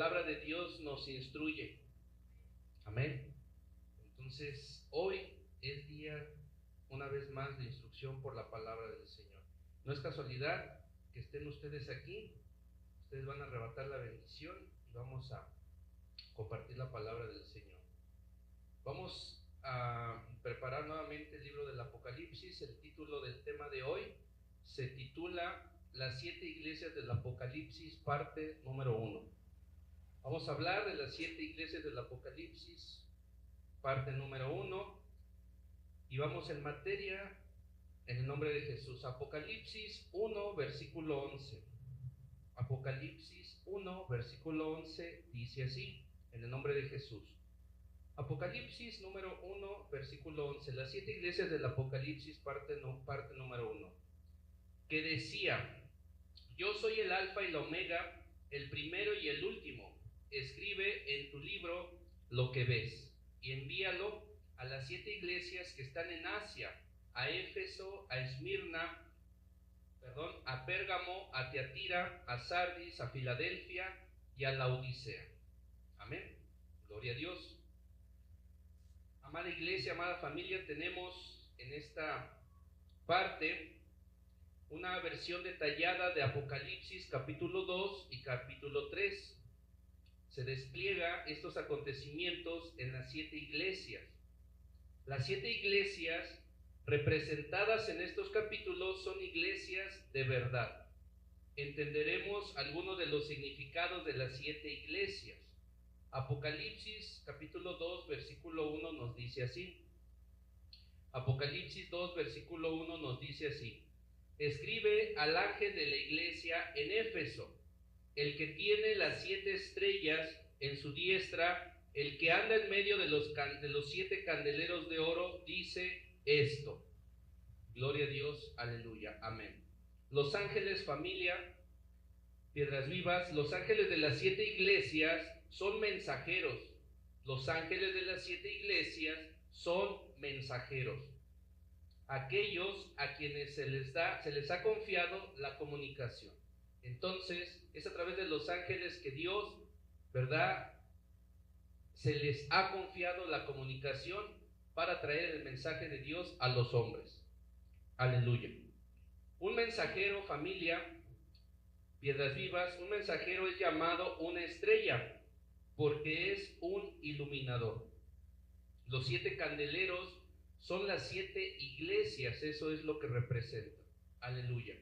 palabra de Dios nos instruye. Amén. Entonces, hoy es día, una vez más, de instrucción por la palabra del Señor. No es casualidad que estén ustedes aquí. Ustedes van a arrebatar la bendición y vamos a compartir la palabra del Señor. Vamos a preparar nuevamente el libro del Apocalipsis. El título del tema de hoy se titula Las 7 iglesias del Apocalipsis, parte número 1. Vamos a hablar de las 7 iglesias del Apocalipsis, parte número 1, y vamos en materia en el nombre de Jesús. Apocalipsis 1, versículo 11. Apocalipsis 1, versículo 11 dice así, en el nombre de Jesús. Apocalipsis número 1, versículo 11. Las 7 iglesias del Apocalipsis, parte número 1. Que decía: Yo soy el Alfa y la Omega, el primero y el último. Escribe en tu libro lo que ves y envíalo a las 7 iglesias que están en Asia, a Éfeso, a Esmirna, a Pérgamo, a Tiatira, a Sardis, a Filadelfia y a Laodicea. Amén. Gloria a Dios. Amada iglesia, amada familia, tenemos en esta parte una versión detallada de Apocalipsis capítulo 2 y capítulo 3. Se despliega estos acontecimientos en las 7 iglesias. Las 7 iglesias representadas en estos capítulos son iglesias de verdad. Entenderemos algunos de los significados de las 7 iglesias. Apocalipsis capítulo 2 versículo 1 nos dice así. Apocalipsis 2 versículo 1 nos dice así: Escribe al ángel de la iglesia en Éfeso, el que tiene las 7 estrellas en su diestra, el que anda en medio de los 7 candeleros de oro, dice esto. Gloria a Dios, aleluya, amén. Los ángeles, familia, Piedras Vivas, los ángeles de las 7 iglesias son mensajeros. Los ángeles de las 7 iglesias son mensajeros. Aquellos a quienes se les ha confiado la comunicación. Entonces, es a través de los ángeles que Dios, se les ha confiado la comunicación para traer el mensaje de Dios a los hombres. Aleluya. Un mensajero, familia, Piedras Vivas, un mensajero es llamado una estrella porque es un iluminador. Los 7 candeleros son las 7 iglesias, eso es lo que representa. Aleluya.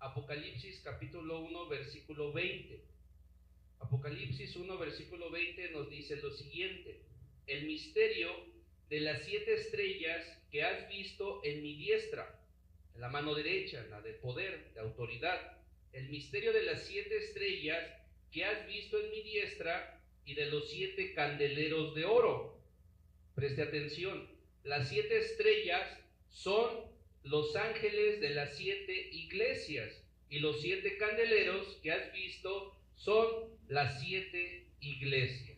Apocalipsis capítulo 1 versículo 20. Apocalipsis 1 versículo 20 nos dice lo siguiente: El misterio de las 7 estrellas que has visto en mi diestra, en la mano derecha, en la de poder, de autoridad. El misterio de las 7 estrellas que has visto en mi diestra y de los 7 candeleros de oro. Preste atención, las 7 estrellas son los ángeles de las 7 iglesias y los 7 candeleros que has visto son las 7 iglesias.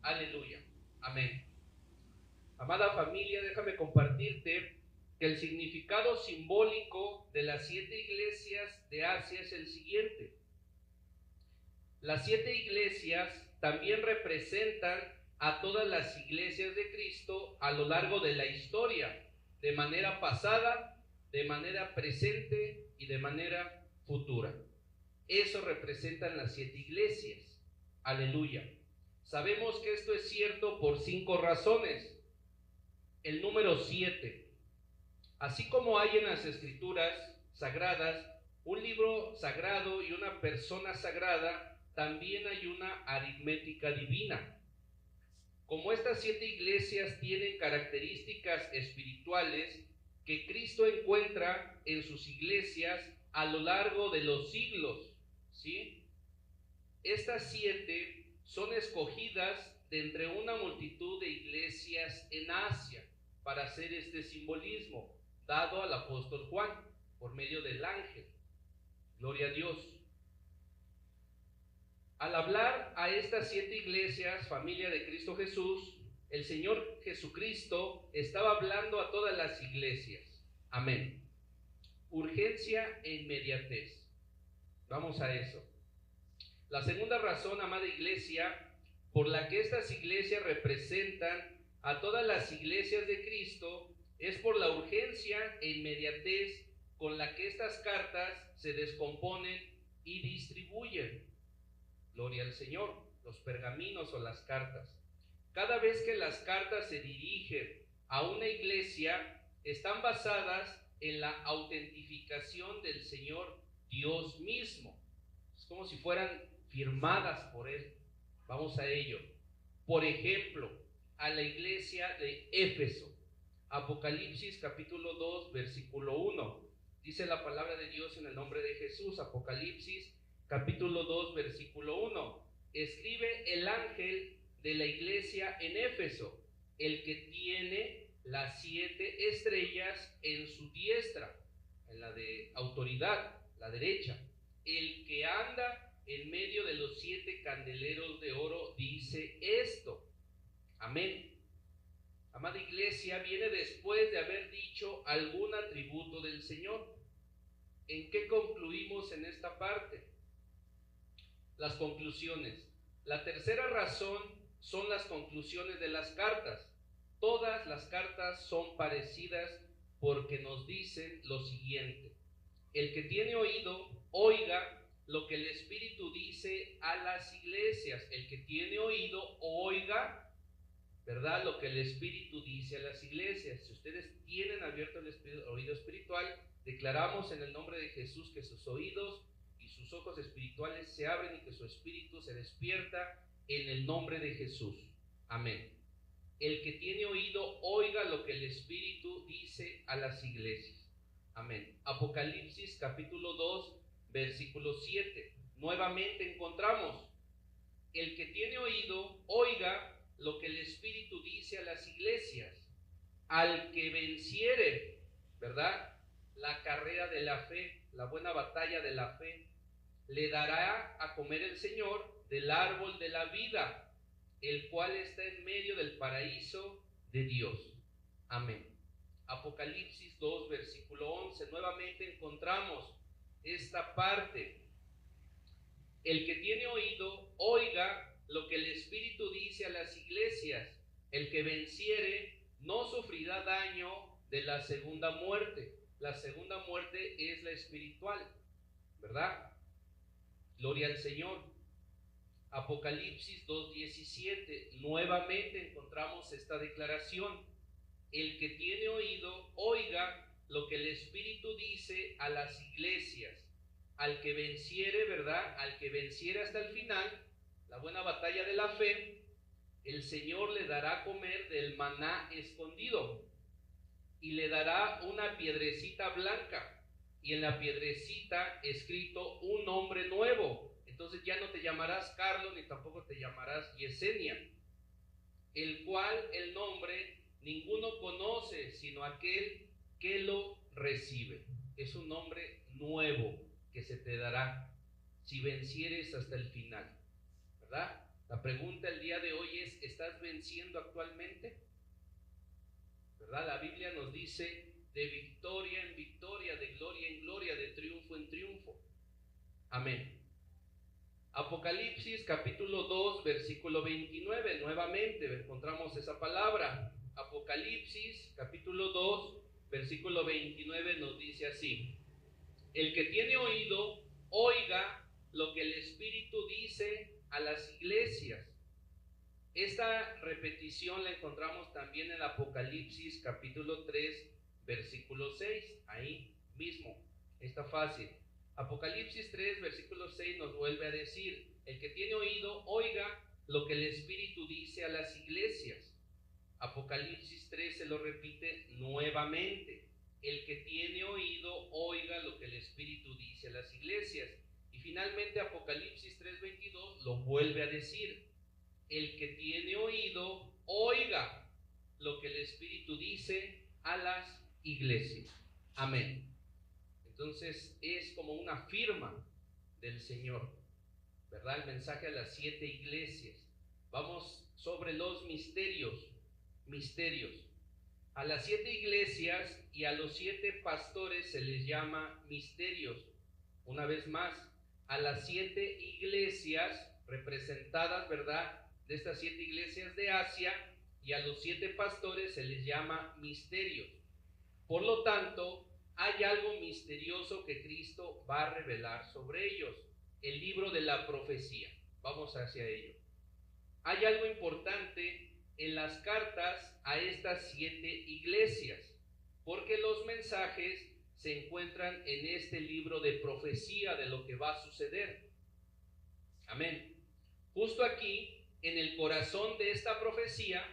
Aleluya, amén. Amada familia, déjame compartirte que el significado simbólico de las 7 iglesias de Asia es el siguiente. Las 7 iglesias también representan a todas las iglesias de Cristo a lo largo de la historia, de manera pasada, de manera presente y de manera futura. Eso representan las 7 iglesias. Aleluya. Sabemos que esto es cierto por 5 razones. El número 7. Así como hay en las escrituras sagradas un libro sagrado y una persona sagrada, también hay una aritmética divina. Como estas 7 iglesias tienen características espirituales que Cristo encuentra en sus iglesias a lo largo de los siglos, ¿sí? Estas 7 son escogidas de entre una multitud de iglesias en Asia para hacer este simbolismo dado al apóstol Juan por medio del ángel. Gloria a Dios. Al hablar a estas 7 iglesias, familia de Cristo Jesús, el Señor Jesucristo estaba hablando a todas las iglesias. Amén. Urgencia e inmediatez. Vamos a eso. La segunda razón, amada iglesia, por la que estas iglesias representan a todas las iglesias de Cristo, es por la urgencia e inmediatez con la que estas cartas se descomponen y distribuyen. Gloria al Señor. Los pergaminos o las cartas. Cada vez que las cartas se dirigen a una iglesia, están basadas en la autentificación del Señor Dios mismo. Es como si fueran firmadas por Él. Vamos a ello. Por ejemplo, a la iglesia de Éfeso. Apocalipsis capítulo 2, versículo 1. Dice la palabra de Dios en el nombre de Jesús. Apocalipsis capítulo 2, versículo 1. Escribe el ángel de la iglesia en Éfeso, el que tiene las 7 estrellas en su diestra, en la de autoridad, la derecha. El que anda en medio de los 7 candeleros de oro dice esto. Amén. Amada iglesia, viene después de haber dicho algún atributo del Señor. ¿En qué concluimos en esta parte? Las conclusiones. La tercera razón son las conclusiones de las cartas. Todas las cartas son parecidas porque nos dicen lo siguiente. El que tiene oído, oiga lo que el Espíritu dice a las iglesias. El que tiene oído, oiga, ¿verdad?, lo que el Espíritu dice a las iglesias. Si ustedes tienen abierto el oído espiritual, declaramos en el nombre de Jesús que sus oídos y sus ojos espirituales se abren y que su espíritu se despierta en el nombre de Jesús. Amén. El que tiene oído, oiga lo que el Espíritu dice a las iglesias. Amén. Apocalipsis capítulo 2, versículo 7. Nuevamente encontramos: el que tiene oído, oiga lo que el Espíritu dice a las iglesias. Al que venciere, ¿verdad?, la carrera de la fe, la buena batalla de la fe, le dará a comer el Señor del árbol de la vida, el cual está en medio del paraíso de Dios. Amén. Apocalipsis 2, versículo 11. Nuevamente encontramos esta parte. El que tiene oído, oiga lo que el Espíritu dice a las iglesias. El que venciere no sufrirá daño de la segunda muerte. La segunda muerte es la espiritual, ¿verdad? Gloria al Señor. Apocalipsis 2:17. Nuevamente encontramos esta declaración. El que tiene oído, oiga lo que el Espíritu dice a las iglesias. Al que venciere, ¿verdad?, al que venciere hasta el final, la buena batalla de la fe, el Señor le dará a comer del maná escondido y le dará una piedrecita blanca y en la piedrecita escrito un nombre nuevo. Entonces ya no te llamarás Carlos ni tampoco te llamarás Yesenia, el cual el nombre ninguno conoce sino aquel que lo recibe. Es un nombre nuevo que se te dará si vencieres hasta el final, ¿verdad? La pregunta el día de hoy es: ¿estás venciendo actualmente? ¿Verdad? La Biblia nos dice de victoria en victoria, de gloria en gloria, de triunfo en triunfo. Amén. Apocalipsis capítulo 2, versículo 29. Nuevamente encontramos esa palabra. Apocalipsis capítulo 2, versículo 29 nos dice así: el que tiene oído, oiga lo que el Espíritu dice a las iglesias. Esta repetición la encontramos también en Apocalipsis capítulo 3, versículo 6. Ahí mismo, está fácil. Apocalipsis 3, versículo 6 nos vuelve a decir: el que tiene oído, oiga lo que el Espíritu dice a las iglesias. Apocalipsis 3 se lo repite nuevamente: el que tiene oído, oiga lo que el Espíritu dice a las iglesias. Y finalmente Apocalipsis 3:22 lo vuelve a decir: el que tiene oído, oiga lo que el Espíritu dice a las iglesias. Amén. Entonces es como una firma del Señor, ¿verdad? El mensaje a las 7 iglesias. Vamos sobre los misterios. A las 7 iglesias y a los 7 pastores se les llama misterios. Una vez más, a las 7 iglesias representadas, ¿verdad? De estas 7 iglesias de Asia, y a los 7 pastores se les llama misterios. Por lo tanto, hay algo misterioso que Cristo va a revelar sobre ellos. El libro de la profecía. Vamos hacia ello. Hay algo importante en las cartas a estas 7 iglesias, porque los mensajes se encuentran en este libro de profecía de lo que va a suceder. Amén. Justo aquí, en el corazón de esta profecía,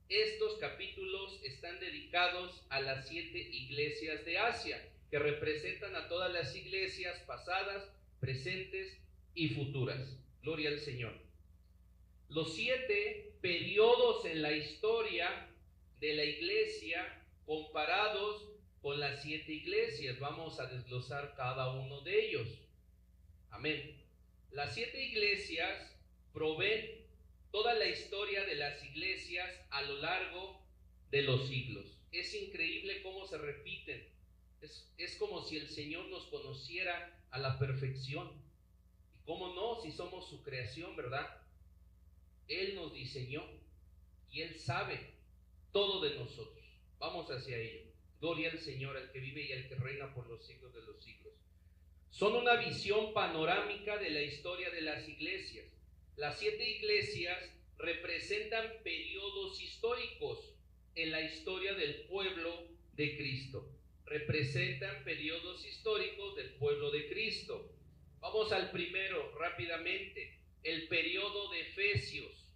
estos capítulos están dedicados a las 7 iglesias de Asia, que representan a todas las iglesias pasadas, presentes y futuras. Gloria al Señor. Los 7 periodos en la historia de la iglesia comparados con las 7 iglesias. Vamos a desglosar cada uno de ellos. Amén. Las 7 iglesias proveen toda la historia de las iglesias a lo largo de los siglos. Es increíble cómo se repiten. Es como si el Señor nos conociera a la perfección. Y cómo no, si somos su creación, ¿verdad? Él nos diseñó y Él sabe todo de nosotros. Vamos hacia ello. Gloria al Señor, al que vive y al que reina por los siglos de los siglos. Son una visión panorámica de la historia de las iglesias. Las 7 iglesias representan periodos históricos en la historia del pueblo de Cristo. Representan periodos históricos del pueblo de Cristo. Vamos al primero rápidamente, el periodo de Efesios.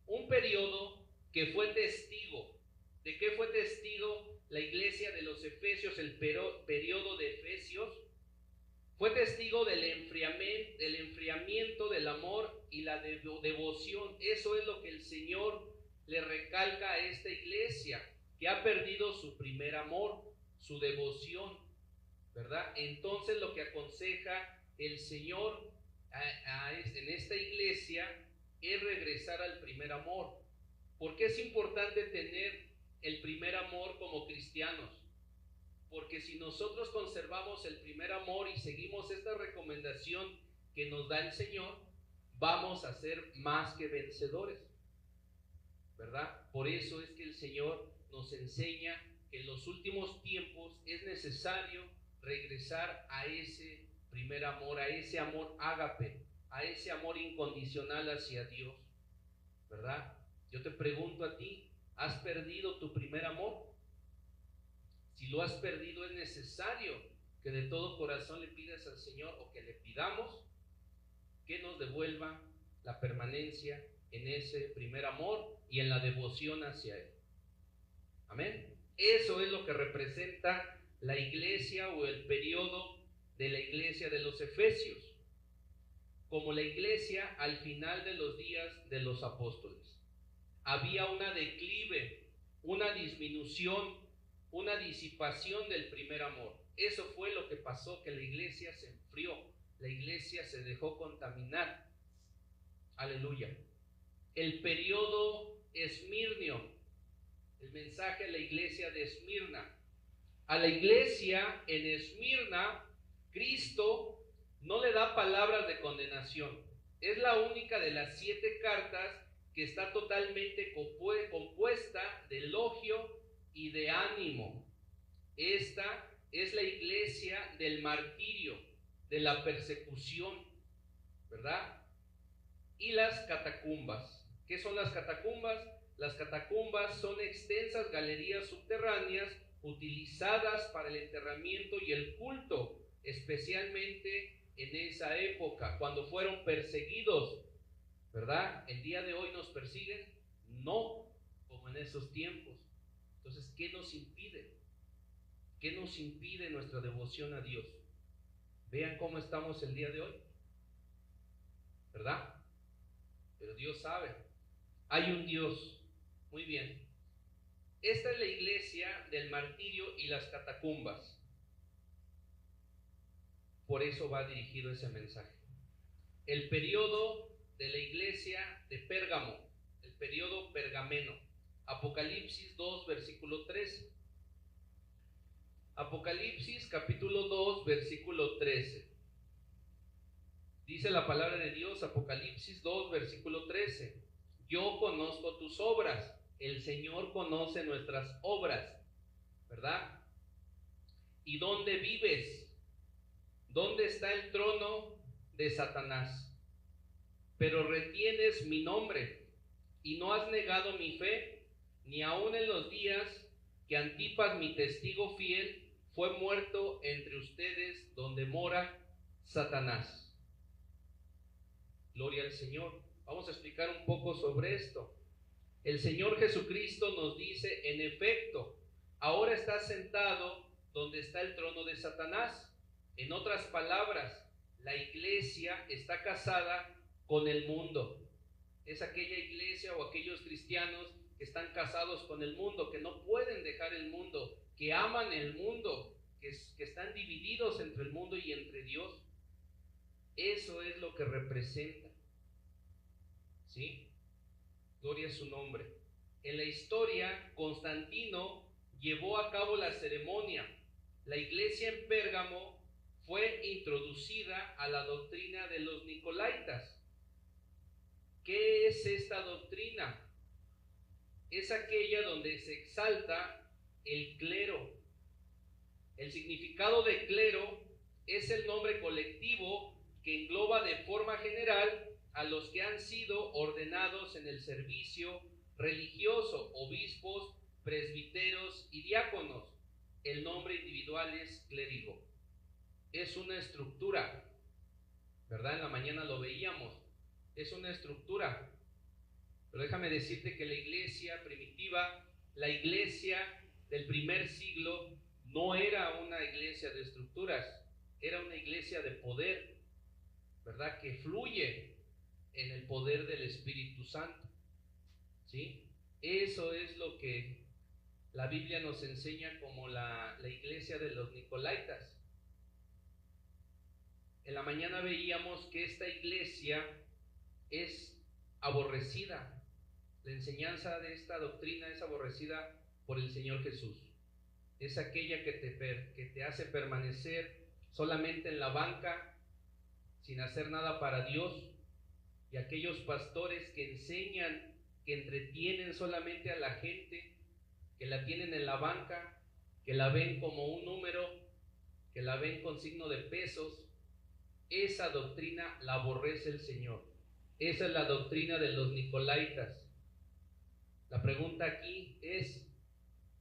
Un periodo que fue testigo. ¿De qué fue testigo la iglesia de los Efesios, el periodo de Efesios? Fue testigo del enfriamiento del amor y la devoción. Eso es lo que el Señor le recalca a esta iglesia, que ha perdido su primer amor, su devoción, ¿verdad? Entonces lo que aconseja el Señor en esta iglesia es regresar al primer amor. ¿Por qué es importante tener el primer amor como cristianos? Porque si nosotros conservamos el primer amor y seguimos esta recomendación que nos da el Señor, vamos a ser más que vencedores, ¿verdad? Por eso es que el Señor nos enseña que en los últimos tiempos es necesario regresar a ese primer amor, a ese amor ágape, a ese amor incondicional hacia Dios, ¿verdad? Yo te pregunto a ti, ¿has perdido tu primer amor? Si lo has perdido, es necesario que de todo corazón le pidas al Señor, o que le pidamos que nos devuelva la permanencia en ese primer amor y en la devoción hacia Él. Amén. Eso es lo que representa la iglesia o el periodo de la iglesia de los Efesios, como la iglesia al final de los días de los apóstoles. Había una declive, una disminución, una disipación del primer amor. Eso fue lo que pasó, que la iglesia se enfrió, la iglesia se dejó contaminar. Aleluya. El periodo esmirnio, el mensaje a la iglesia de Esmirna. A la iglesia en Esmirna, Cristo no le da palabras de condenación. Es la única de las 7 cartas que está totalmente compuesta de elogio y de ánimo. Esta es la iglesia del martirio, de la persecución, ¿verdad? Y las catacumbas. ¿Qué son las catacumbas? Las catacumbas son extensas galerías subterráneas utilizadas para el enterramiento y el culto, especialmente en esa época, cuando fueron perseguidos, ¿verdad? ¿El día de hoy nos persiguen? No, como en esos tiempos. Entonces, ¿qué nos impide? ¿Qué nos impide nuestra devoción a Dios? Vean cómo estamos el día de hoy, ¿verdad? Pero Dios sabe. Hay un Dios. Muy bien. Esta es la iglesia del martirio y las catacumbas. Por eso va dirigido ese mensaje. El periodo de la iglesia de Pérgamo, el periodo pergameno. Apocalipsis 2, versículo 13. Apocalipsis capítulo 2, versículo 13. Dice la palabra de Dios, Apocalipsis 2, versículo 13. Yo conozco tus obras. El Señor conoce nuestras obras, ¿verdad? ¿Y dónde vives? ¿Dónde está el trono de Satanás? Pero retienes mi nombre y no has negado mi fe, ni aun en los días que Antipas, mi testigo fiel, fue muerto entre ustedes donde mora Satanás. Gloria al Señor. Vamos a explicar un poco sobre esto. El Señor Jesucristo nos dice, en efecto, ahora está sentado donde está el trono de Satanás. En otras palabras, la iglesia está casada con el mundo. Es aquella iglesia o aquellos cristianos que están casados con el mundo, que no pueden dejar el mundo, que aman el mundo, que están divididos entre el mundo y entre Dios. Eso es lo que representa. ¿Sí? Gloria a su nombre. En la historia, Constantino llevó a cabo la ceremonia. La iglesia en Pérgamo fue introducida a la doctrina de los Nicolaitas. ¿Qué es esta doctrina? Es aquella donde se exalta el clero. El significado de clero es el nombre colectivo que engloba de forma general a los que han sido ordenados en el servicio religioso, obispos, presbiteros y diáconos. El nombre individual es clérigo. Es una estructura, ¿verdad? En la mañana lo veíamos. Es una estructura. Pero déjame decirte que la iglesia primitiva, la iglesia del primer siglo, no era una iglesia de estructuras, era una iglesia de poder, ¿verdad? Que fluye en el poder del Espíritu Santo. ¿Sí? Eso es lo que la Biblia nos enseña como la iglesia de los Nicolaitas. En la mañana veíamos que esta iglesia es aborrecida. La enseñanza de esta doctrina es aborrecida por el Señor Jesús. Es aquella que te hace permanecer solamente en la banca, sin hacer nada para Dios, y aquellos pastores que enseñan, que entretienen solamente a la gente, que la tienen en la banca, que la ven como un número, que la ven con signo de pesos. Esa doctrina la aborrece el Señor. Esa es la doctrina de los Nicolaitas. La pregunta aquí es,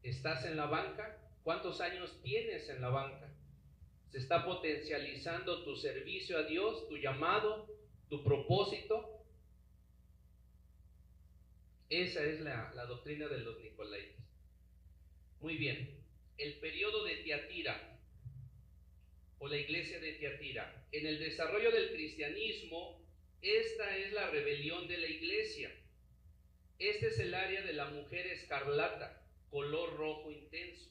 ¿estás en la banca? ¿Cuántos años tienes en la banca? ¿Se está potencializando tu servicio a Dios, tu llamado, tu propósito? Esa es la doctrina de los Nicolaitas. Muy bien. El periodo de Tiatira, o la iglesia de Tiatira. En el desarrollo del cristianismo, esta es la rebelión de la iglesia. Este es el área de la mujer escarlata, color rojo intenso.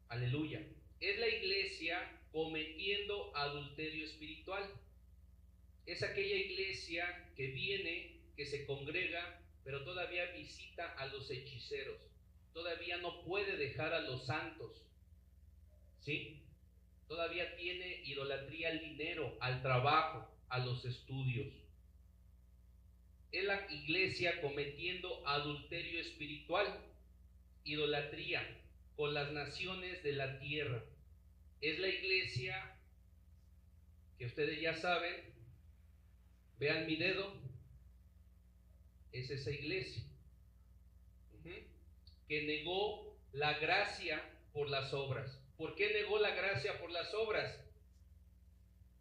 Aleluya. Es la iglesia cometiendo adulterio espiritual. Es aquella iglesia que viene, que se congrega, pero todavía visita a los hechiceros. Todavía no puede dejar a los santos. ¿Sí? Todavía tiene idolatría al dinero, al trabajo, a los estudios. Es la iglesia cometiendo adulterio espiritual, idolatría con las naciones de la tierra. Es la iglesia que ustedes ya saben, vean mi dedo, es esa iglesia que negó la gracia por las obras. ¿Por qué negó la gracia por las obras?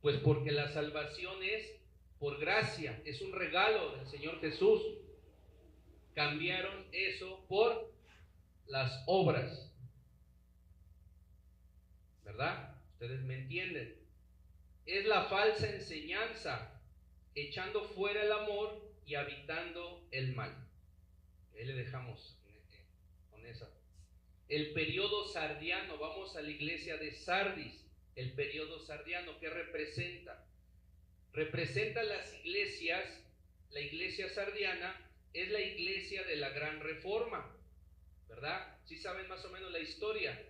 Pues porque la salvación es por gracia, es un regalo del Señor Jesús. Cambiaron eso por las obras, ¿verdad? Ustedes me entienden. Es la falsa enseñanza, echando fuera el amor y habitando el mal. Ahí le dejamos con esa. El periodo sardiano, vamos a la iglesia de Sardis. El periodo sardiano, ¿qué representa? Representa las iglesias. La iglesia sardiana es la iglesia de la Gran Reforma, ¿verdad? ¿Sí saben más o menos la historia?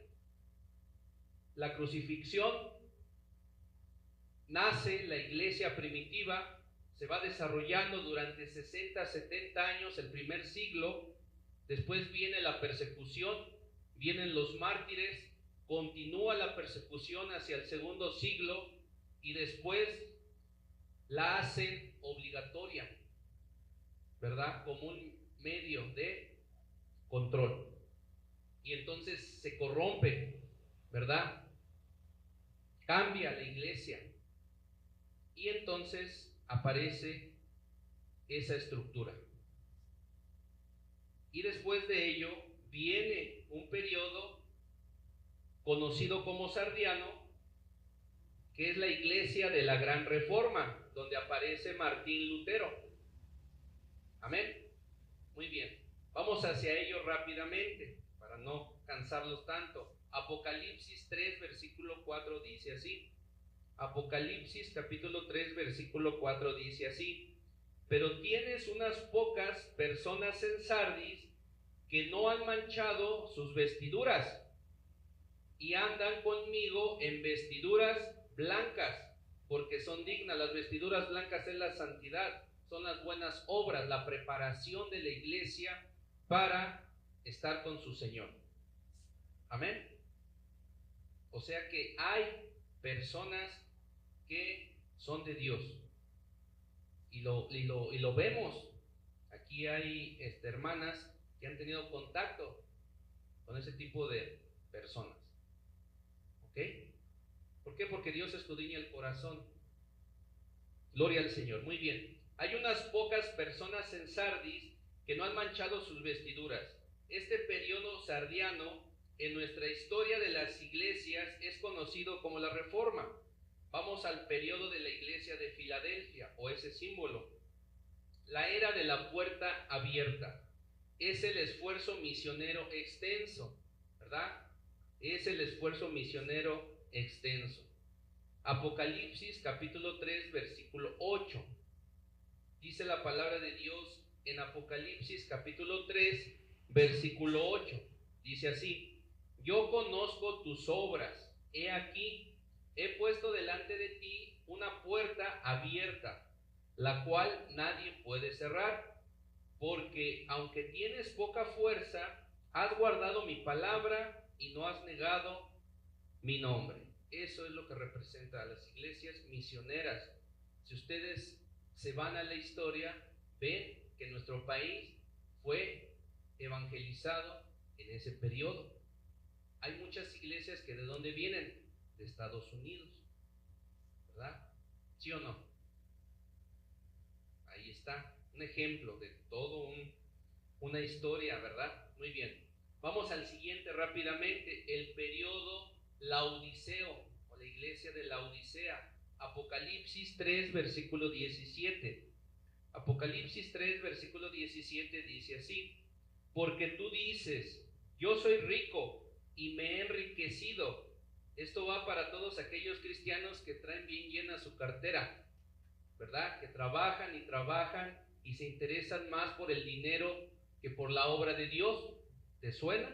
La crucifixión, nace la iglesia primitiva, se va desarrollando durante 60, 70 años, el primer siglo. Después viene la persecución, vienen los mártires, continúa la persecución hacia el segundo siglo y después la hacen obligatoria, ¿verdad? Como un medio de control. Y entonces se corrompe, ¿verdad? Cambia la iglesia. Y entonces aparece esa estructura. Y después de ello viene un periodo conocido como sardiano, que es la iglesia de la Gran Reforma, donde aparece Martín Lutero. Amén. Muy bien. Vamos hacia ello rápidamente, para no cansarlos tanto. Apocalipsis 3, versículo 4 dice así. Apocalipsis capítulo 3, versículo 4 dice así: pero tienes unas pocas personas en Sardis que no han manchado sus vestiduras y andan conmigo en vestiduras blancas, porque son dignas. Las vestiduras blancas es la santidad, son las buenas obras, la preparación de la iglesia para estar con su Señor. Amén. O sea que hay personas que son de Dios. Y lo vemos. Aquí hay hermanas que han tenido contacto con ese tipo de personas. ¿Ok? ¿Por qué? Porque Dios escudriña el corazón. Gloria al Señor. Muy bien. Hay unas pocas personas en Sardis que no han manchado sus vestiduras. Este periodo sardiano en nuestra historia de las iglesias es conocido como la Reforma. Vamos al periodo de la iglesia de Filadelfia, o ese símbolo. La era de la puerta abierta. Es el esfuerzo misionero extenso, ¿verdad? Es el esfuerzo misionero extenso. Apocalipsis capítulo 3, versículo 8. Dice la palabra de Dios en Apocalipsis capítulo 3, versículo 8. Dice así: yo conozco tus obras. He aquí, he puesto delante de ti una puerta abierta, la cual nadie puede cerrar, porque aunque tienes poca fuerza, has guardado mi palabra y no has negado mi nombre. Eso es lo que representa a las iglesias misioneras. Si ustedes se van a la historia, ven que nuestro país fue evangelizado en ese periodo. Hay muchas iglesias que ¿de dónde vienen? De Estados Unidos, ¿verdad? ¿Sí o no? Ahí está un ejemplo de todo una historia, ¿verdad? Muy bien. Vamos al siguiente rápidamente, el periodo laodiceo, o la iglesia de Laodicea. Apocalipsis 3, versículo 17. Apocalipsis 3, versículo 17 dice así: porque tú dices, yo soy rico y me he enriquecido. Esto va para todos aquellos cristianos que traen bien llena su cartera, ¿verdad? Que trabajan y se interesan más por el dinero que por la obra de Dios. ¿Te suena?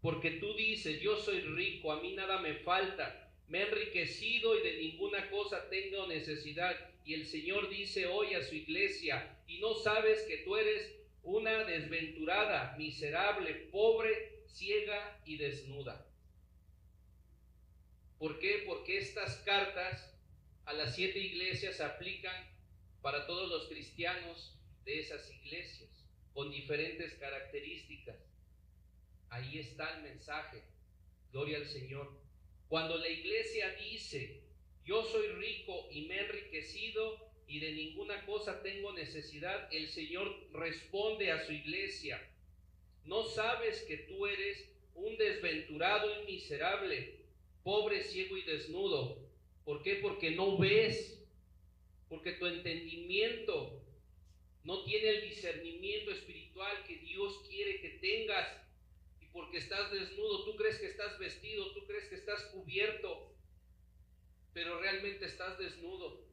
Porque tú dices, yo soy rico, a mí nada me falta, me he enriquecido y de ninguna cosa tengo necesidad. Y el Señor dice hoy a su iglesia: y no sabes que tú eres una desventurada, miserable, pobre, ciega y desnuda. ¿Por qué? Porque estas cartas a las 7 iglesias se aplican para todos los cristianos de esas iglesias, con diferentes características. Ahí está el mensaje. Gloria al Señor. Cuando la iglesia dice, yo soy rico y me he enriquecido y de ninguna cosa tengo necesidad, el Señor responde a su iglesia: ¿no sabes que tú eres un desventurado y miserable, pobre, ciego y desnudo? ¿Por qué? Porque no ves, porque tu entendimiento no tiene el discernimiento espiritual que Dios quiere que tengas, y porque estás desnudo. Tú crees que estás vestido, tú crees que estás cubierto, pero realmente estás desnudo.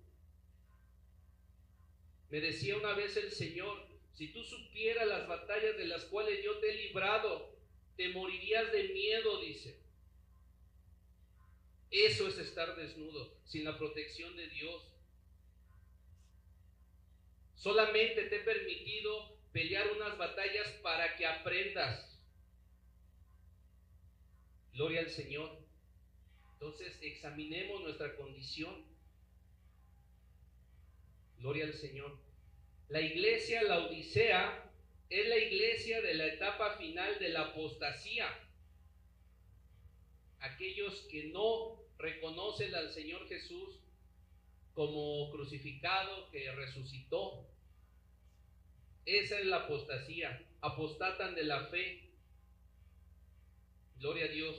Me decía una vez el Señor: si tú supieras las batallas de las cuales yo te he librado, te morirías de miedo, dice. Eso es estar desnudo, sin la protección de Dios. Solamente te he permitido pelear unas batallas para que aprendas. Gloria al Señor. Entonces examinemos nuestra condición. Gloria al Señor. La iglesia, la Odisea, es la iglesia de la etapa final de la apostasía. Aquellos que no reconocen al Señor Jesús como crucificado, que resucitó. Esa es la apostasía. Apostatan de la fe. Gloria a Dios.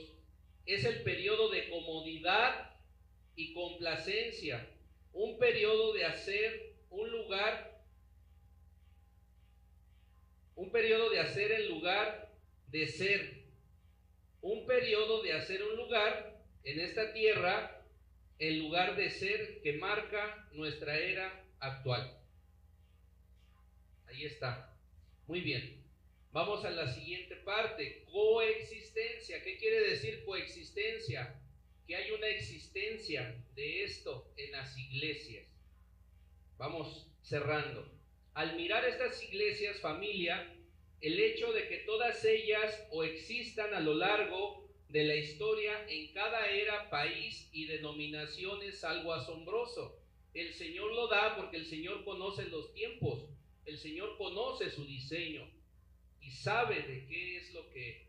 Es el periodo de comodidad y complacencia. Un periodo de hacer un periodo de hacer en lugar de ser. Un periodo de hacer un lugar en esta tierra en lugar de ser, que marca nuestra era actual. Ahí está. Muy bien. Vamos a la siguiente parte. Coexistencia. ¿Qué quiere decir coexistencia? Que hay una existencia de esto en las iglesias. Vamos cerrando. Al mirar estas iglesias, familia, el hecho de que todas ellas o existan a lo largo de la historia en cada era, país y denominación es algo asombroso. El Señor lo da porque el Señor conoce los tiempos, el Señor conoce su diseño y sabe de qué es lo que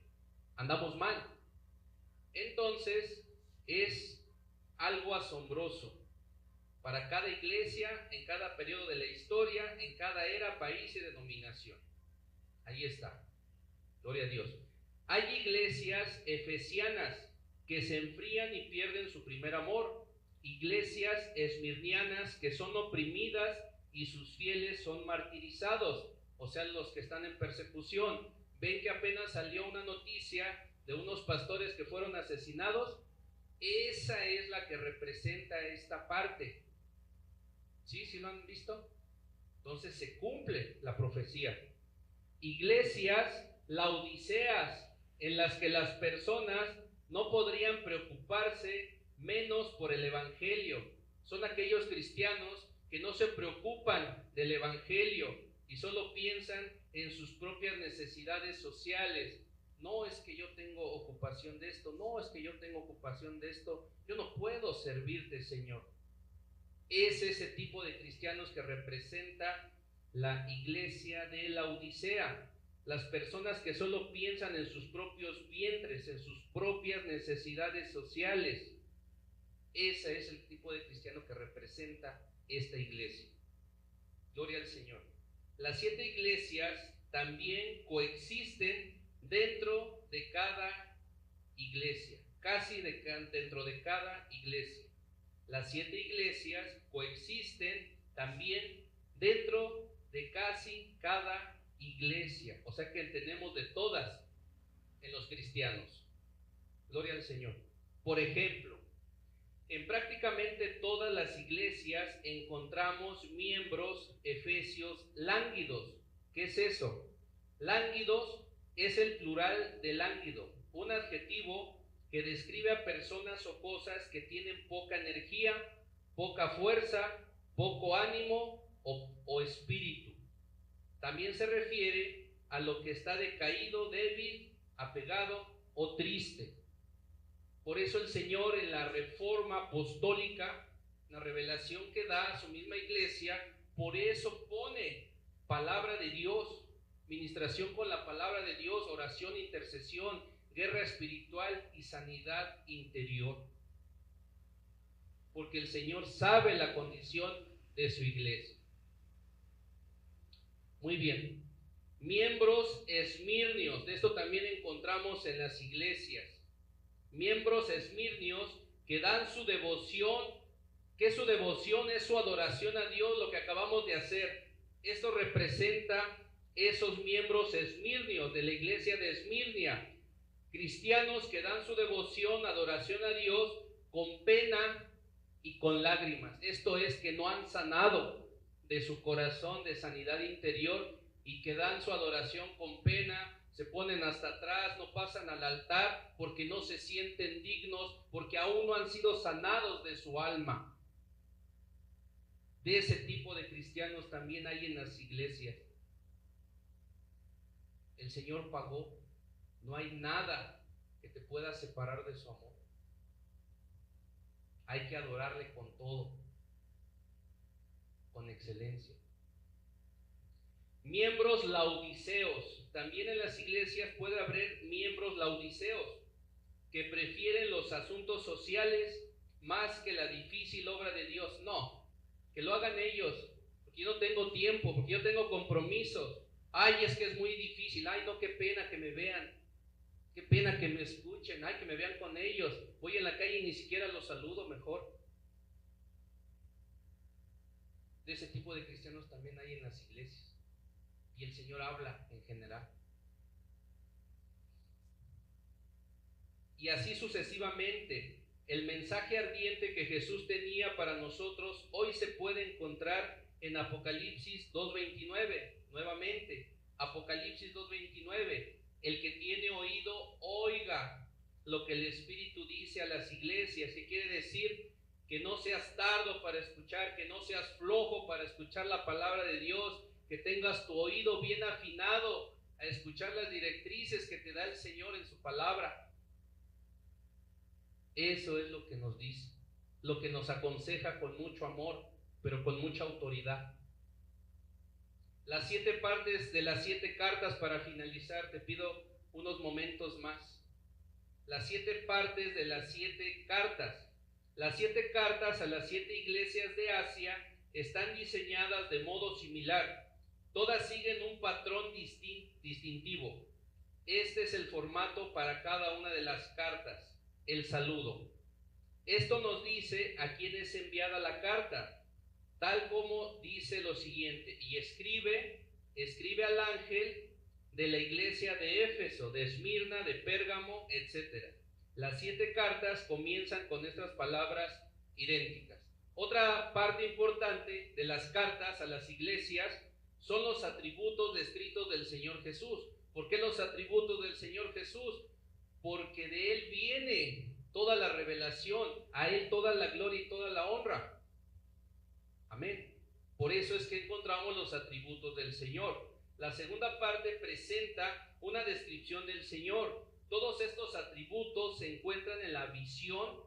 andamos mal. Entonces es algo asombroso para cada iglesia, en cada periodo de la historia, en cada era, país y denominación. Ahí está. Gloria a Dios. Hay iglesias efesianas que se enfrían y pierden su primer amor. Iglesias esmirnianas que son oprimidas y sus fieles son martirizados. O sea, los que están en persecución. Ven que apenas salió una noticia de unos pastores que fueron asesinados. Esa es la que representa esta parte. ¿Sí? ¿Sí lo han visto? Entonces se cumple la profecía. Iglesias laodiceas, en las que las personas no podrían preocuparse menos por el evangelio. Son aquellos cristianos que no se preocupan del evangelio y solo piensan en sus propias necesidades sociales. No es que yo tengo ocupación de esto, no es que yo tengo ocupación de esto, yo no puedo servirte, Señor. Es ese tipo de cristianos que representa la iglesia de la Odisea. Las personas que solo piensan en sus propios vientres, en sus propias necesidades sociales. Ese es el tipo de cristiano que representa esta iglesia. Gloria al Señor. Las 7 iglesias también coexisten dentro de cada iglesia, casi dentro de cada iglesia. Las 7 iglesias coexisten también dentro de casi cada iglesia, o sea que tenemos de todas en los cristianos. Gloria al Señor. Por ejemplo, en prácticamente todas las iglesias encontramos miembros efesios lánguidos. ¿Qué es eso? Lánguidos es el plural de lánguido, un adjetivo que describe a personas o cosas que tienen poca energía, poca fuerza, poco ánimo o espíritu. También se refiere a lo que está decaído, débil, apegado o triste. Por eso el Señor en la reforma apostólica, la revelación que da a su misma iglesia, por eso pone palabra de Dios, ministración con la palabra de Dios, oración, intercesión, guerra espiritual y sanidad interior. Porque el Señor sabe la condición de su iglesia. Muy bien. Miembros esmirnios, de esto también encontramos en las iglesias. Miembros esmirnios que dan su devoción, que su devoción es su adoración a Dios, lo que acabamos de hacer. Esto representa esos miembros esmirnios de la iglesia de Esmirnia. Cristianos que dan su devoción, adoración a Dios con pena y con lágrimas. Esto es que no han sanado de su corazón de sanidad interior y que dan su adoración con pena, se ponen hasta atrás, no pasan al altar porque no se sienten dignos, porque aún no han sido sanados de su alma. De ese tipo de cristianos también hay en las iglesias. El Señor pagó, no hay nada que te pueda separar de su amor. Hay que adorarle con todo, con excelencia. Miembros laodiceos. También en las iglesias puede haber miembros laodiceos que prefieren los asuntos sociales más que la difícil obra de Dios. No, que lo hagan ellos, porque yo no tengo tiempo, porque yo tengo compromisos. Ay, es que es muy difícil. Ay, no, qué pena que me vean. Qué pena que me escuchen. Ay, que me vean con ellos. Voy en la calle y ni siquiera los saludo mejor. De ese tipo de cristianos también hay en las iglesias. Y el Señor habla en general. Y así sucesivamente. El mensaje ardiente que Jesús tenía para nosotros hoy se puede encontrar en Apocalipsis 2:29. Nuevamente, Apocalipsis 2:29. El que tiene oído, oiga lo que el Espíritu dice a las iglesias. ¿Qué quiere decir? Que no seas tardo para escuchar, que no seas flojo para escuchar la palabra de Dios, que tengas tu oído bien afinado a escuchar las directrices que te da el Señor en su palabra. Eso es lo que nos dice, lo que nos aconseja con mucho amor, pero con mucha autoridad. Las 7 partes de las 7 cartas, para finalizar, te pido unos momentos más. Las 7 partes de las 7 cartas. Las 7 cartas a las 7 iglesias de Asia están diseñadas de modo similar. Todas siguen un patrón distintivo. Este es el formato para cada una de las cartas, el saludo. Esto nos dice a quién es enviada la carta, tal como dice lo siguiente: y escribe al ángel de la iglesia de Éfeso, de Esmirna, de Pérgamo, etc. Las 7 cartas comienzan con estas palabras idénticas. Otra parte importante de las cartas a las iglesias son los atributos descritos del Señor Jesús. ¿Por qué los atributos del Señor Jesús? Porque de Él viene toda la revelación, a Él toda la gloria y toda la honra. Amén. Por eso es que encontramos los atributos del Señor. La segunda parte presenta una descripción del Señor. Todos estos atributos se encuentran en la visión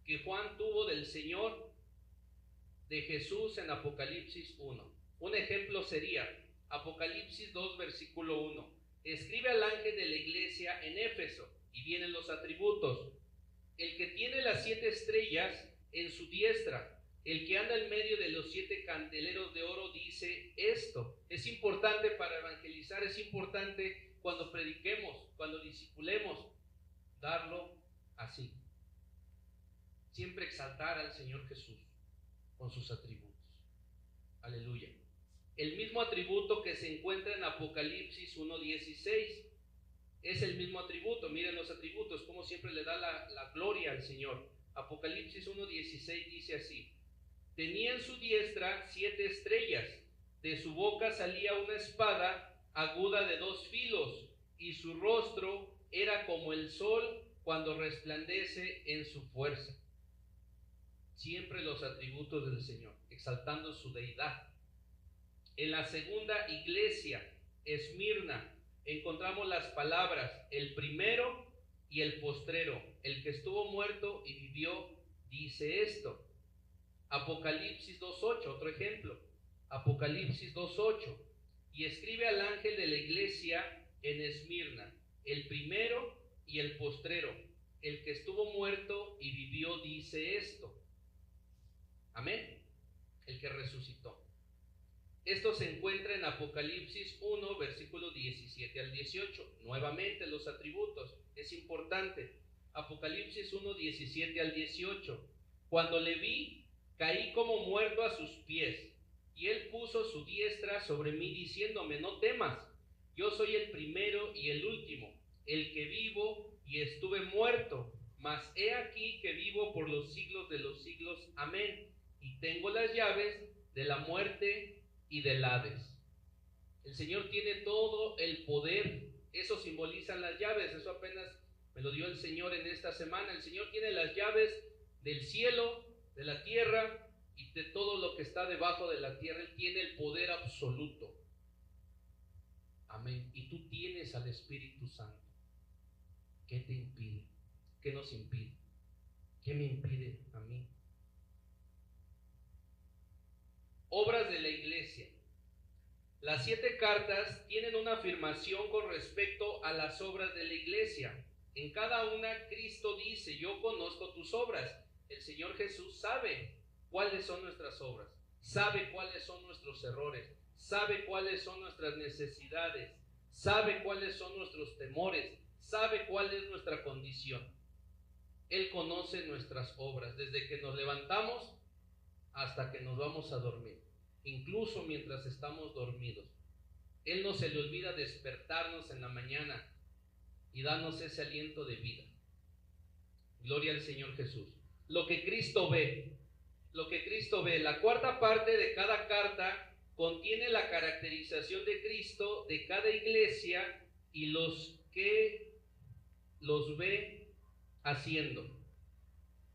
que Juan tuvo del Señor, de Jesús, en Apocalipsis 1. Un ejemplo sería Apocalipsis 2, versículo 1. Escribe al ángel de la iglesia en Éfeso, y vienen los atributos. El que tiene las 7 estrellas en su diestra, el que anda en medio de los 7 candeleros de oro, dice esto. Es importante para evangelizar, es importante cuando prediquemos, cuando discipulemos, darlo así. Siempre exaltar al Señor Jesús con sus atributos. Aleluya. El mismo atributo que se encuentra en Apocalipsis 1:16 es el mismo atributo. Miren los atributos, como siempre le da la gloria al Señor. Apocalipsis 1:16 dice así: tenía en su diestra 7 estrellas, de su boca salía una espada aguda de 2 filos, y su rostro era como el sol cuando resplandece en su fuerza. Siempre los atributos del Señor, exaltando su deidad. En la segunda iglesia, Esmirna, encontramos las palabras: el primero y el postrero, el que estuvo muerto y vivió, dice esto. Apocalipsis 2:8, otro ejemplo. Apocalipsis 2:8. Y escribe al ángel de la iglesia en Esmirna: el primero y el postrero, el que estuvo muerto y vivió, dice esto. Amén. El que resucitó. Esto se encuentra en Apocalipsis 1, versículos 17 al 18. Nuevamente los atributos, es importante. Apocalipsis 1, 17 al 18. Cuando le vi, caí como muerto a sus pies, y él puso su diestra sobre mí, diciéndome: no temas, yo soy el primero y el último, el que vivo y estuve muerto, mas he aquí que vivo por los siglos de los siglos. Amén. Y tengo las llaves de la muerte y del Hades. El Señor tiene todo el poder. Eso simbolizan las llaves. Eso apenas me lo dio el Señor en esta semana. El Señor tiene las llaves del cielo, de la tierra y de todo lo que está debajo de la tierra. Él tiene el poder absoluto. Amén. Y tú tienes al Espíritu Santo. ¿Qué te impide? ¿Qué nos impide? ¿Qué me impide a mí? Obras de la iglesia. Las 7 cartas tienen una afirmación con respecto a las obras de la iglesia. En cada una Cristo dice: yo conozco tus obras. El Señor Jesús sabe cuáles son nuestras obras, sabe cuáles son nuestros errores, sabe cuáles son nuestras necesidades, sabe cuáles son nuestros temores, sabe cuál es nuestra condición. Él conoce nuestras obras, desde que nos levantamos hasta que nos vamos a dormir, incluso mientras estamos dormidos. Él no se le olvida despertarnos en la mañana y darnos ese aliento de vida. Gloria al Señor Jesús. Lo que Cristo ve, la 4ª parte de cada carta contiene la caracterización de Cristo, de cada iglesia y los que los ve haciendo.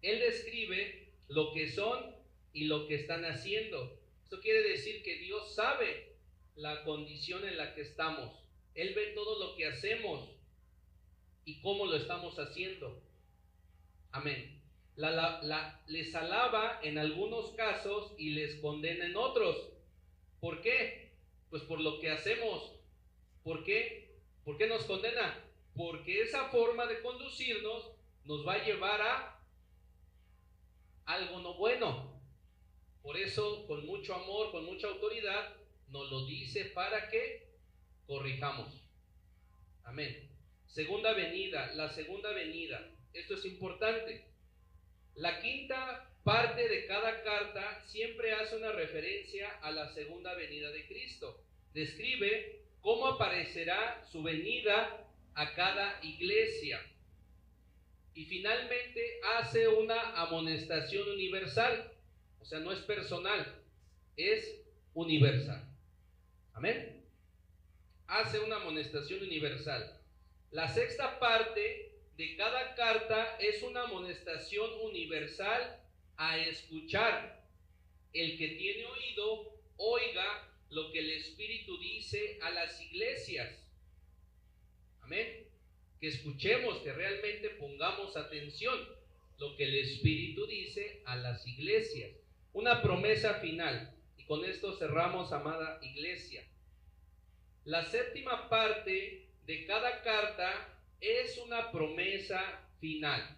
Él describe lo que son y lo que están haciendo. Esto quiere decir que Dios sabe la condición en la que estamos. Él ve todo lo que hacemos y cómo lo estamos haciendo. Amén. Les alaba en algunos casos y les condena en otros. ¿Por qué? Pues por lo que hacemos. ¿Por qué? ¿Por qué nos condena? Porque esa forma de conducirnos nos va a llevar a algo no bueno. Por eso, con mucho amor, con mucha autoridad, nos lo dice para que corrijamos. Amén. Segunda venida, la segunda venida. Esto es importante. La 5ª parte de cada carta siempre hace una referencia a la segunda venida de Cristo. Describe cómo aparecerá su venida a cada iglesia. Y finalmente hace una amonestación universal. O sea, no es personal, es universal. Amén. Hace una amonestación universal. La 6ª parte de cada carta es una amonestación universal a escuchar. El que tiene oído, oiga lo que el Espíritu dice a las iglesias. Amén. Que escuchemos, que realmente pongamos atención lo que el Espíritu dice a las iglesias. Una promesa final. Y con esto cerramos, amada iglesia. La 7ª parte de cada carta es una promesa final.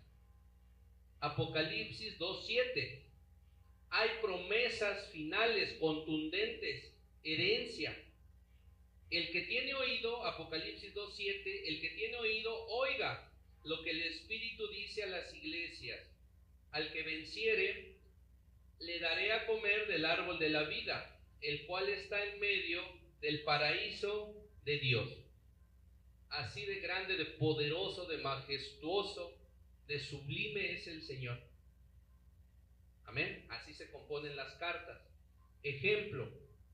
Apocalipsis 2:7. Hay promesas finales, contundentes, herencia. El que tiene oído, Apocalipsis 2:7, el que tiene oído, oiga lo que el Espíritu dice a las iglesias. Al que venciere, le daré a comer del árbol de la vida, el cual está en medio del paraíso de Dios. Así de grande, de poderoso, de majestuoso, de sublime es el Señor. Amén. Así se componen las cartas. Ejemplo,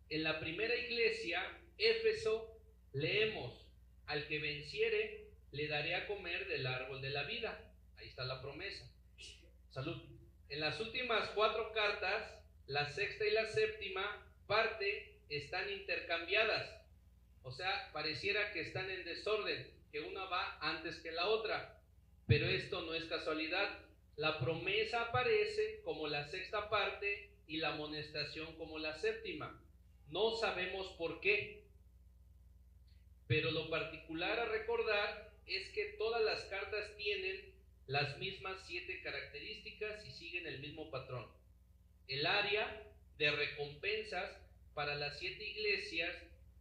en la primera iglesia, Éfeso, leemos: al que venciere, le daré a comer del árbol de la vida. Ahí está la promesa. Salud. En las últimas 4 cartas, la 6ª y la 7ª parte están intercambiadas. O sea, pareciera que están en desorden, que una va antes que la otra. Pero esto no es casualidad. La promesa aparece como la 6ª parte y la amonestación como la 7ª. No sabemos por qué. Pero lo particular a recordar es que todas las cartas tienen las mismas 7 características y siguen el mismo patrón. El área de recompensas para las 7 iglesias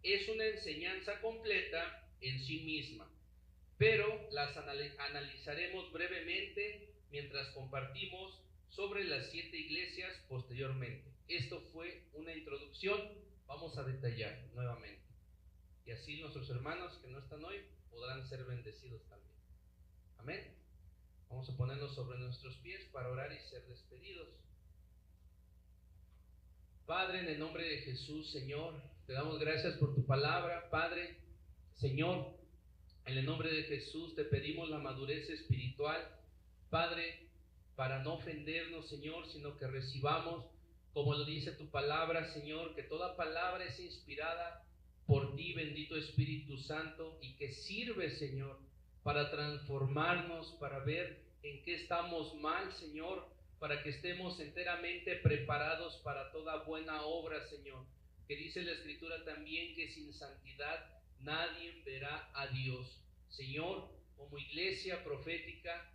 es una enseñanza completa en sí misma, pero las analizaremos brevemente mientras compartimos sobre las 7 iglesias posteriormente. Esto fue una introducción, vamos a detallar nuevamente. Y así nuestros hermanos que no están hoy podrán ser bendecidos también. Amén. Vamos a ponernos sobre nuestros pies para orar y ser despedidos. Padre, en el nombre de Jesús, Señor, te damos gracias por tu palabra, Padre. Señor, en el nombre de Jesús te pedimos la madurez espiritual, Padre, para no ofendernos, Señor, sino que recibamos, como lo dice tu palabra, Señor, que toda palabra es inspirada por ti, bendito Espíritu Santo, y que sirve, Señor, para transformarnos, para ver en qué estamos mal, Señor, para que estemos enteramente preparados para toda buena obra, Señor. Que dice la Escritura también que sin santidad nadie verá a Dios. Señor, como iglesia profética,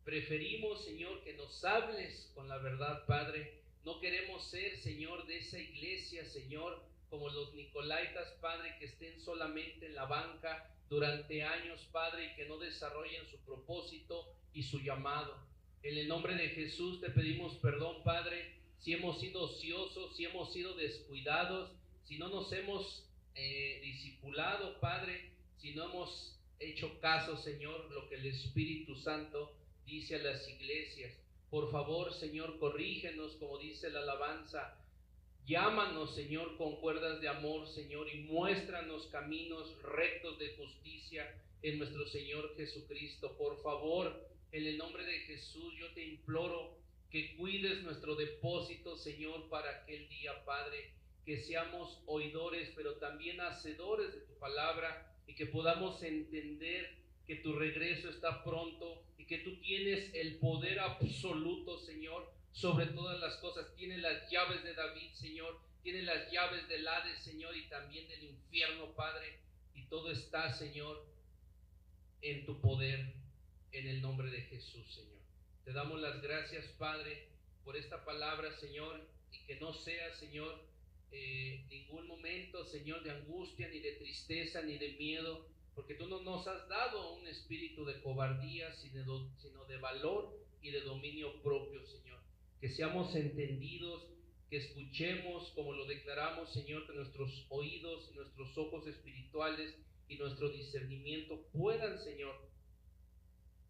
preferimos, Señor, que nos hables con la verdad, Padre. No queremos ser, Señor, de esa iglesia, Señor, como los nicolaitas, Padre, que estén solamente en la banca durante años, Padre, y que no desarrollen su propósito y su llamado. En el nombre de Jesús te pedimos perdón, Padre, si hemos sido ociosos, si hemos sido descuidados, si no nos hemos discipulado, Padre, si no hemos hecho caso, Señor, lo que el Espíritu Santo dice a las iglesias. Por favor, Señor, corrígenos, como dice la alabanza. Llámanos, Señor, con cuerdas de amor, Señor, y muéstranos caminos rectos de justicia en nuestro Señor Jesucristo. Por favor, en el nombre de Jesús, yo te imploro que cuides nuestro depósito, Señor, para aquel día, Padre, que seamos oidores, pero también hacedores de tu palabra, y que podamos entender que tu regreso está pronto y que tú tienes el poder absoluto, Señor, sobre todas las cosas. Tienes las llaves de David, Señor, tienes las llaves del Hades, Señor, y también del infierno, Padre, y todo está, Señor, en tu poder, en el nombre de Jesús, Señor. Te damos las gracias, Padre, por esta palabra, Señor, y que no sea, Señor, ningún momento, Señor, de angustia, ni de tristeza, ni de miedo, porque tú no nos has dado un espíritu de cobardía, sino de valor y de dominio propio, Señor. Que seamos entendidos, que escuchemos, como lo declaramos, Señor, que nuestros oídos, nuestros ojos espirituales y nuestro discernimiento puedan, Señor,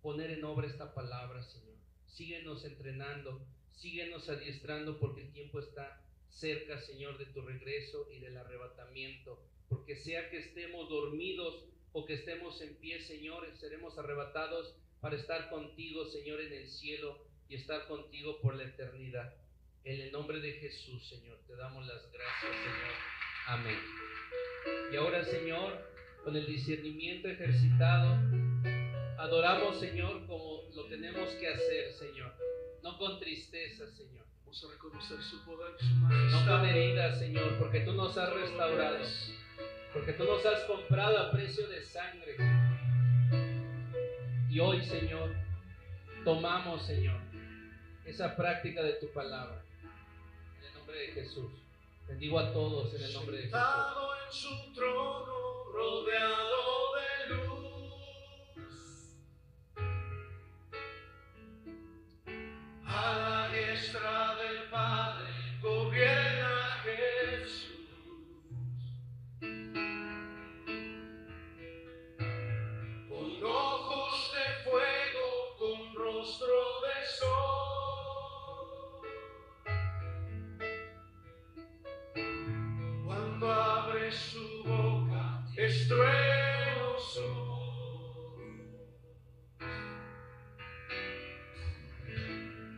poner en obra esta palabra, Señor. Síguenos entrenando, síguenos adiestrando, porque el tiempo está cerca, Señor, de tu regreso y del arrebatamiento. Porque sea que estemos dormidos o que estemos en pie, Señor, seremos arrebatados para estar contigo, Señor, en el cielo y estar contigo por la eternidad. En el nombre de Jesús, Señor, te damos las gracias, Señor. Amén. Y ahora, Señor, con el discernimiento ejercitado, adoramos, Señor, como lo tenemos que hacer, Señor. No con tristeza, Señor. Vamos a reconocer su poder, su majestad. No con heridas, Señor, porque tú nos has restaurado. Porque tú nos has comprado a precio de sangre. Y hoy, Señor, tomamos, Señor, esa práctica de tu palabra. En el nombre de Jesús. Bendigo a todos en el nombre de Jesús. Sentado en su trono, rodeado de luz, a la diestra del Padre gobierna Jesús. Con ojos de fuego, con rostro de sol, cuando abre su boca, estruendo su voz.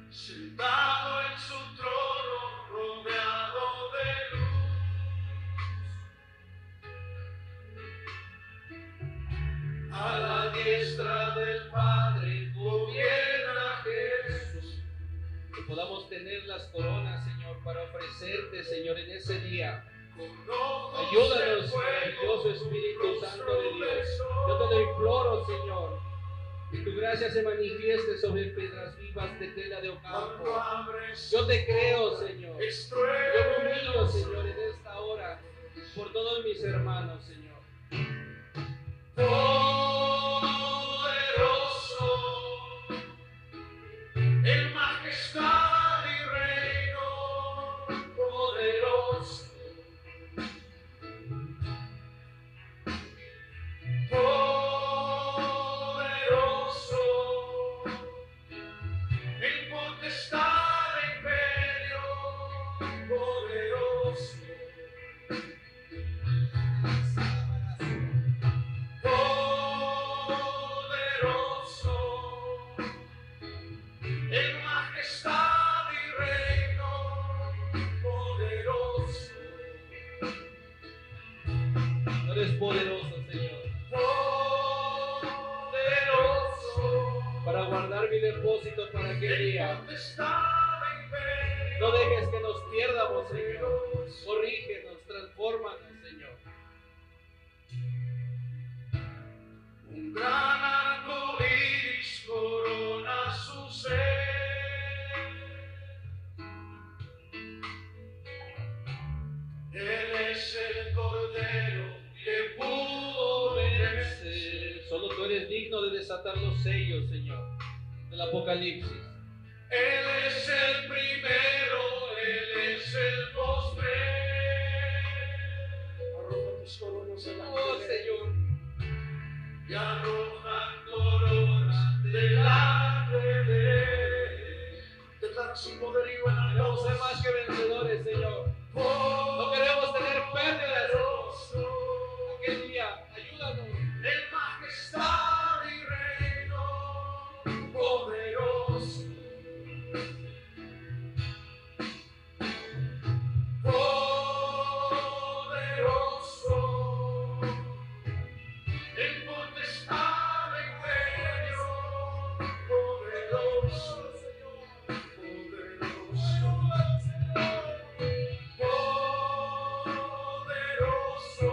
Sentado en su trono, rodeado de luz, a la diestra del Padre gobierna Jesús. Que podamos tener las coronas, Señor, para ofrecerte, Señor, en ese día. Ayúdanos, maravilloso Espíritu Santo de Dios. Yo te lo imploro, Señor, que tu gracia se manifieste sobre piedras vivas de tela de ocampo. Yo te creo, Señor. Yo me humillo, Señor, en esta hora por todos mis hermanos, Señor. Poderoso, en majestad y reino, poderoso. Poderoso, en potestad e imperio, poderoso. eres poderoso, Señor, poderoso, para guardar mi depósito para aquel día. incontestable imperio, No dejes que nos pierdamos, Señor. Corrígenos, transfórmanos, Señor. un gran arco iris corona su ser. Él es el cordero que pudo vencer. Solo tú eres digno de desatar los sellos, Señor, del Apocalipsis. Él es el primero, Él es el postrer. Arroja tus coronas delante Oh, de él. Señor. Y arrojan coronas delante de él. Declara su poderío en Queremos ser altos. más que vencedores, Señor. No queremos tener pérdidas, Señor. Aquel día, ayúdanos. En majestad y reino poderoso. Poderoso, en potestad y reino poderoso, poderoso, poderoso,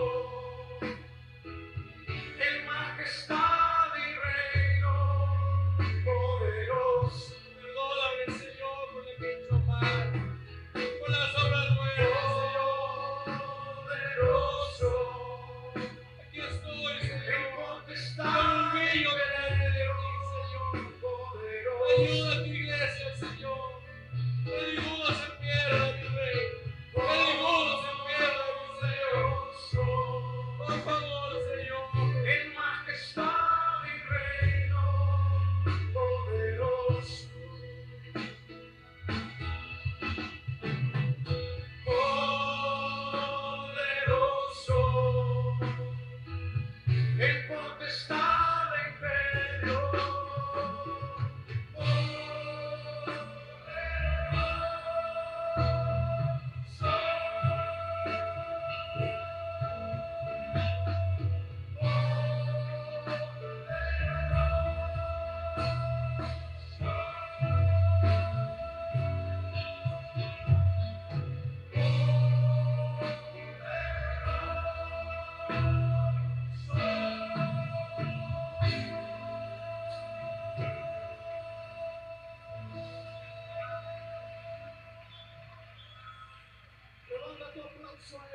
en majestad y reino poderoso. Perdóname, Señor, por lo que he hecho mal. Por las obras buenas, Poderoso, Señor. Aquí estoy, en Señor. potestad Me humillo delante de ti, Señor. poderoso. Ayuda a tu iglesia, Señor. Que ninguno se pierda, mi Rey. Que ninguno se pierda, mi Señor. Por favor, Señor. En majestad y reino poderoso, poderoso, en potestad y reino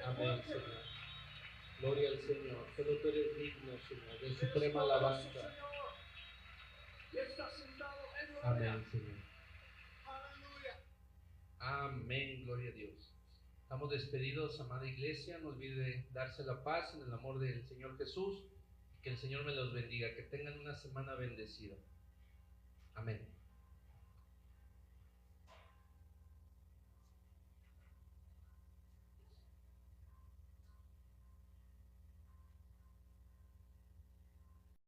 Amén, Señor. Gloria al Señor. Solo tú eres digno, Señor, de suprema alabanza. Amén, Señor. Amén, gloria a Dios. Estamos despedidos, amada iglesia. No olvide darse la paz en el amor del Señor Jesús. Que el Señor me los bendiga. Que tengan una semana bendecida. Amén.